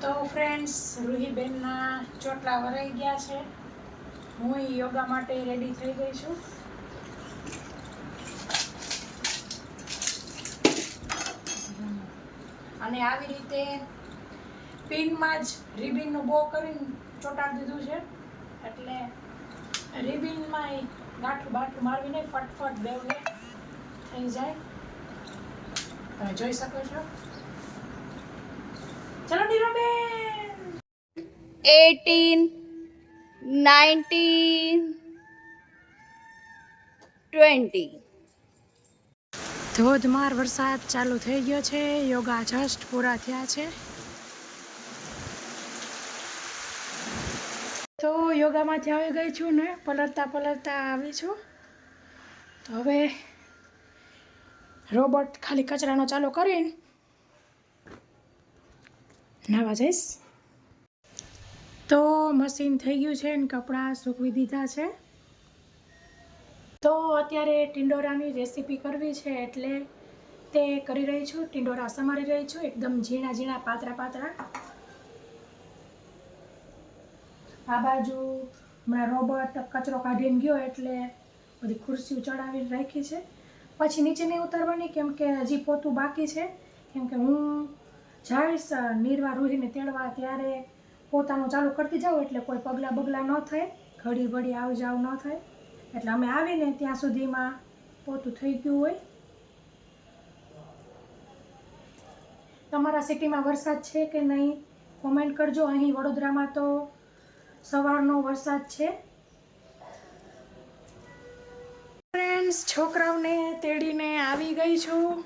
તો ફ્રેન્ડ્સ, રૂહીબેનના ચોટલા વરાઈ ગયા છે. હું યોગા માટે રેડી થઈ ગઈ છું. અને આવી રીતે પિનમાં જ રિબિનનું બો કરીને ચોંટાડી દીધું છે, એટલે રિબિનમાં ગાંઠું બાઠું મારવીને ફટફટ બેવને થઈ જાય. તમે જોઈ શકો છો. ચલો નીરોબેન. 18, 19, 20. ધોધમાર વરસાદ ચાલુ થઈ ગયો છે. યોગા જસ્ટ પૂરા થયા છે. તો યોગામાંથી આવી ગઈ છું ને પલળતા આવી છું. તો હવે રોબોટ ખાલી કચરાનો ચાલુ કરીને નાવા જઈશ. તો મશીન થઈ ગયું છે ને કપડાં સૂકવી દીધા છે. તો અત્યારે ટિંડોરાની રેસીપી કરવી છે એટલે તે કરી રહી છું. ટિંડોરા સમારી રહી છું, એકદમ ઝીણા ઝીણા પાતળા. આ બાજુ હમણાં રોબોટ કચરો કાઢીને ગયો એટલે બધી ખુરશીઓ ચડાવીને રાખી છે. પછી નીચે નહીં ઉતારવાની કેમ કે હજી પોતું બાકી છે. કેમ કે હું જઈશ નીરવા રૂહીને તેડવા ત્યારે પોતાનું ચાલુ કરતી જાઉં એટલે કોઈ પગલા ન થાય, ઘડી આવ જાવ ન થાય. એટલે અમે આવીને ત્યાં સુધીમાં પોતું થઈ ગયું હોય. તમારા સિટીમાં વરસાદ છે કે નહીં કોમેન્ટ કરજો. અહીં વડોદરામાં તો સવારનો વરસાદ છે. ફ્રેન્ડ્સ, છોકરાઓને તેડીને આવી ગઈ છું.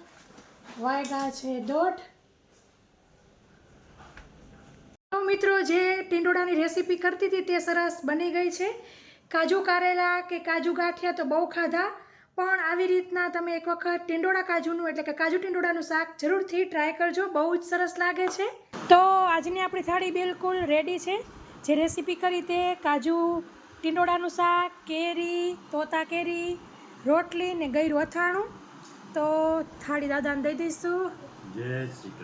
વાગ્યા છે 1:30. તો મિત્રો, જે ટિંડોળાની રેસીપી કરતી હતી તે સરસ બની ગઈ છે. કાજુ કારેલા કે કાજુ ગાંઠિયા તો બહુ ખાધા, પણ આવી રીતના તમે એક વખત ટિંડોળા કાજુનું એટલે કે કાજુ ટિંડોળાનું શાક જરૂરથી ટ્રાય કરજો. બહુ જ સરસ લાગે છે. તો આજની આપણી થાળી બિલકુલ રેડી છે. જે રેસીપી કરી તે કાજુ ટિંડોળાનું શાક, કેરી, તોતા કેરી, રોટલી ને ગળ્યું અથાણું. તો થાળી દાદાને દઈ દઈશું.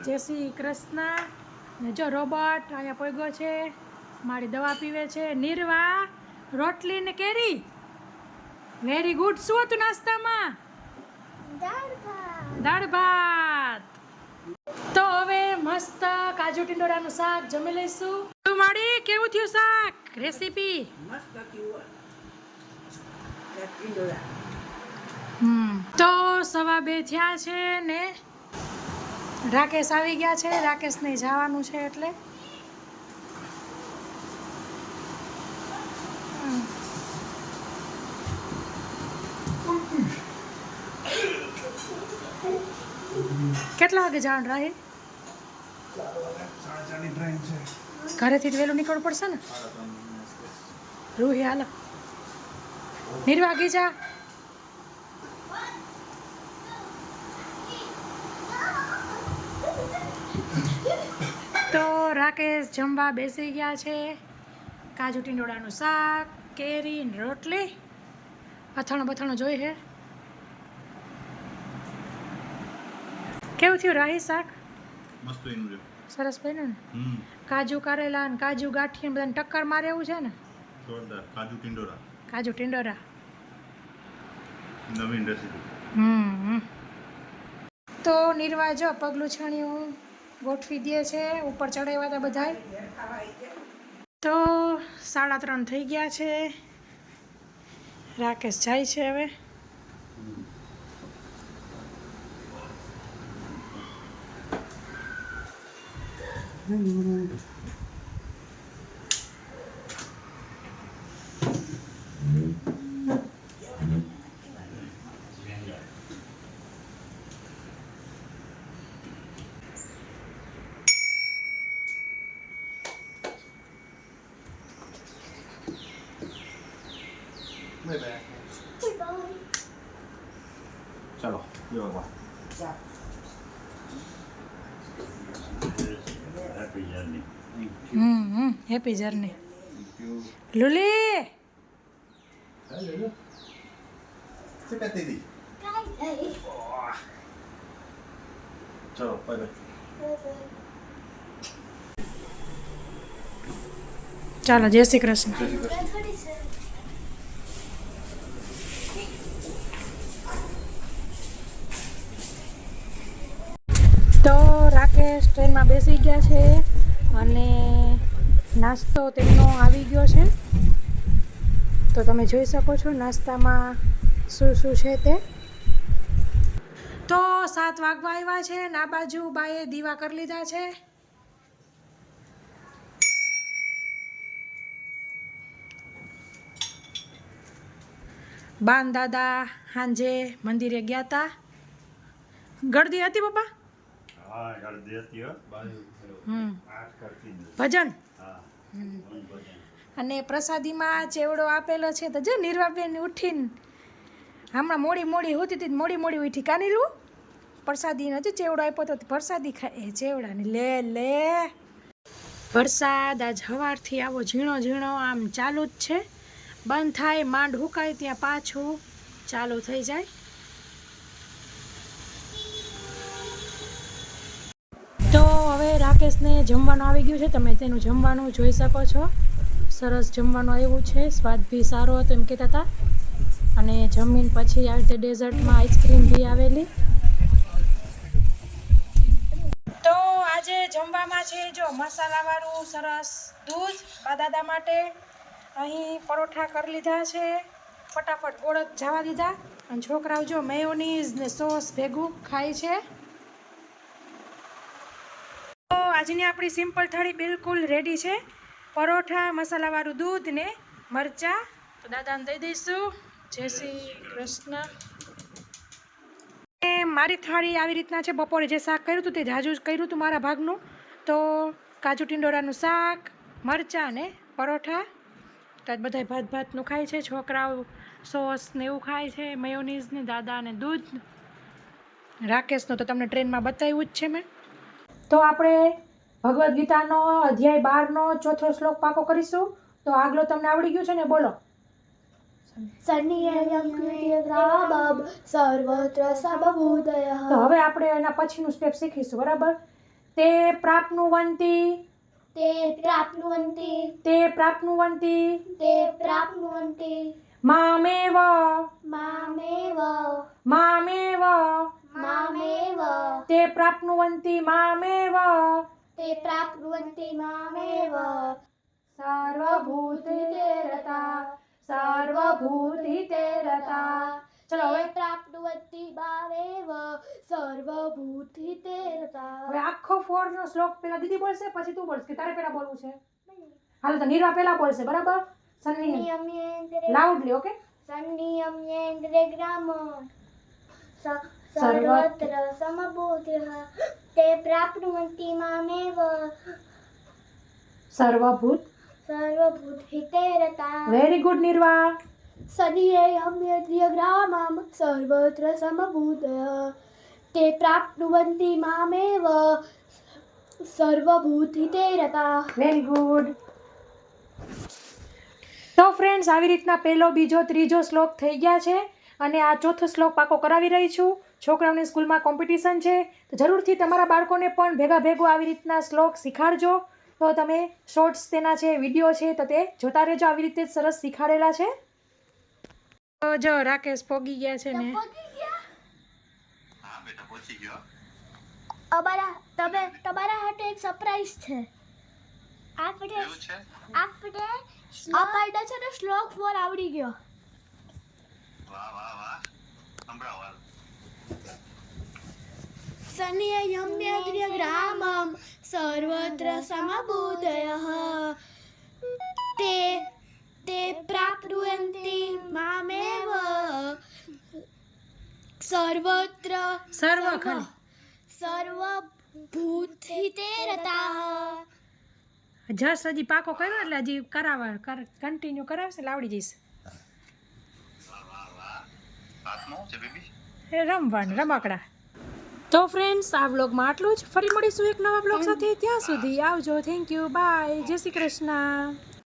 જય શ્રી કૃષ્ણ. ને જો રોબોટ અહીંયા પોગ્યો છે, મારી દવા પીવે છે. નીરવા, રોટલી ને કેરી. Very good. શું હતું નાસ્તામાં? દાળ ભાત. તો હવે મસ્ત કાજુ ટિંડોળાનું શાક જમી લઈશું. તું માડી કેવું થયું શાક? રેસીપી તો 2:15 થયા છે ને રાકેશ આવી ગયા છે. રાકેશને જવાનું છે એટલે કેટલા વાગે જવાનું રાહી? ઘરેથી વહેલું નીકળવું પડશે ને. રૂહી હાલો. નિર્વાગી જા. તો રાકેશ જમવા બેસી ગયા છે. કાજુ ટિંડોળાનું શાક, કેરી ને રોટલી. અથાણું જોઈ હે. કેવું થયું રાહી શાક? મસ્ત બન્યું છે. સરસ બન્યું ને. કાજુ કારેલા ને કાજુ ગાંઠિયા બધાને ટક્કર મારે એવું છે ને. જોરદાર. કાજુ ટિંડોરા નવીન રેસીપી. તો નિર્વા જો પગલું છાણિયું ગોઠવી દે છે. ઉપર ચડાવ્યા હતા બધાય. તો 3:30 થઈ ગયા છે. રાકેશ જાય છે હવે. ચાલો યોગા. Happy journey. લુલી ચલો બાય. ચાલો, જય શ્રી કૃષ્ણ. તો રાકેશ ટ્રેનમાં બેસી ગયા છે અને નાસ્તો તેમનો આવી ગયો છે. તો તમે જોઈ શકો છો નાસ્તામાં શું શું છે તે. તો 7 વાગવા આવ્યા છે ને આ બાજુ બાએ દીવા કરી લીધા છે. બાન દાદા સાંજે મંદિરે ગયા હતા. ગળદી હતી પપ્પા? હા ગળદી હતી હો. ભજન. અને પ્રસાદીમાં ચેવડો આપેલો છે. તો જો નિર્વાબેન ઉઠીને હમણાં મોડી હોતી હતી, મોડી ઉઠી કાનીલું પ્રસાદીનો જે ચેવડો આપ્યો તો પ્રસાદી ખાય ચેવડાની લે. વરસાદ આજ સવારથી આવો ઝીણો આમ ચાલુ જ છે. બંધ થાય માંડ હુકાય ત્યાં પાછું ચાલુ થઈ જાય. તો હવે રાકેશને જમવાનું આવી ગયું છે. તમે તેનું જમવાનું જોઈ શકો છો. સરસ જમવાનું આવ્યું છે. સ્વાદ બી સારો હતો એમ કહેતા હતા. અને જમીન પછી આવી રીતે ડેઝર્ટમાં આઈસ્ક્રીમ બી આવેલી. તો આજે જમવામાં છે જો મસાલાવાળું સરસ દૂધ દાદા માટે. અહીં પરોઠા કરી લીધા છે. ફટાફટ ગોળ જવા દીધા. અને છોકરાઓ જો મેયોનીઝ ને સોસ ભેગું ખાય છે. તો આજની આપણી સિમ્પલ થાળી બિલકુલ રેડી છે. પરોઠા, મસાલાવાળું દૂધ ને મરચાં. તો દાદાને દઈ દઈશું. જય શ્રી કૃષ્ણ. મારી થાળી આવી રીતના છે. બપોરે જે શાક કર્યું હતું તે જાજુ જ કર્યું હતું મારા ભાગનું. તો કાજુ ટિંડોરાનું શાક, મરચાં ને પરોઠા. તો આજ બધા ભાતનું ખાય છે. છોકરાઓ સોસ ને એવું ખાય છે, મેયોનીઝ ને દાદા ને દૂધ. રાકેશનો તો તમને ટ્રેનમાં બતાવ્યું જ છે મેં. તો આપણે ભગવદ્ ગીતાનો અધ્યાય 12નો 4થો શ્લોક પાકો કરીશું. તો આગલો તમને આવડી ગયું છે ને? બોલો. સર્વત્ર સમભૂતયઃ. તો હવે આપણે એના પછીનું સ્ટેપ શીખીશું, બરાબર? તે પ્રાપ્નુવંતી મામેવ તે પ્રાપ્નુવંતી મામેવ સર્વભૂતિતે રતા. ચલો હવે હવે આખો 4 નો શ્લોક પેલા દીદી બોલશે, પછી તું બોલશે કે તારે પેલા બોલવું છે? હાલો તો નીરવા પેલા બોલશે, બરાબર? Loudly, okay? સર્વત્ર સમભૂતયઃ તે પ્રાપ્નુવન્તિ મામેવ સર્વભૂતહિતે રતા. Very good નિર્વા. સનિયમ્યગ્રામં સર્વત્ર સમભૂતયઃ તે પ્રાપ્નુવન્તિ મામેવ સર્વભૂતહિતે રતા. Very good. તો ફ્રેન્ડ્સ, આવી રીતના પહેલો, બીજો, ત્રીજો શ્લોક થઈ ગયા છે. અને આ 4થો શ્લોક પાકો કરાવી રહી છું. છોકરાઓની સ્કૂલમાં કોમ્પિટિશન છે, તો જરૂરથી તમારા બાળકોને પણ ભેગો આવી રીતના શ્લોક શીખાડજો. તો તમે શોર્ટ્સ તેના છે, વિડીયો છે, તો તે જોતા રહેજો. આવી રીતે સરસ શીખાડેલા છે. તો જો રાકેશ પોગી ગયા છે ને. હા બેટા પહોંચી ગયો. તમારા હાટે એક સરપ્રાઈઝ છે. આપણે એવું છે? આપણને છે ને શ્લોક 4 આવડી ગયો. વાહ સંભળાવો. સનિયમ્યગ્રામં સર્વત્ર સમભૂતયઃ તે પ્રાપ્નુવન્તિ મામેવ સર્વત્ર સર્વભૂતહિતે રતા. જસ હજી પાકો કર્યો એટલે હજી કન્ટિન્યુ કરાવશે એટલે આવડી જઈશ. હાથમાં છે બેબી? રમવાનું રમકડા. તો ફ્રેન્ડ્સ, આ વ્લોગમાં આટલું જ. ફરી મળીશું એક નવા વ્લોગ સાથે. ત્યાં સુધી આવજો. Thank you. બાય. જય શ્રી કૃષ્ણ.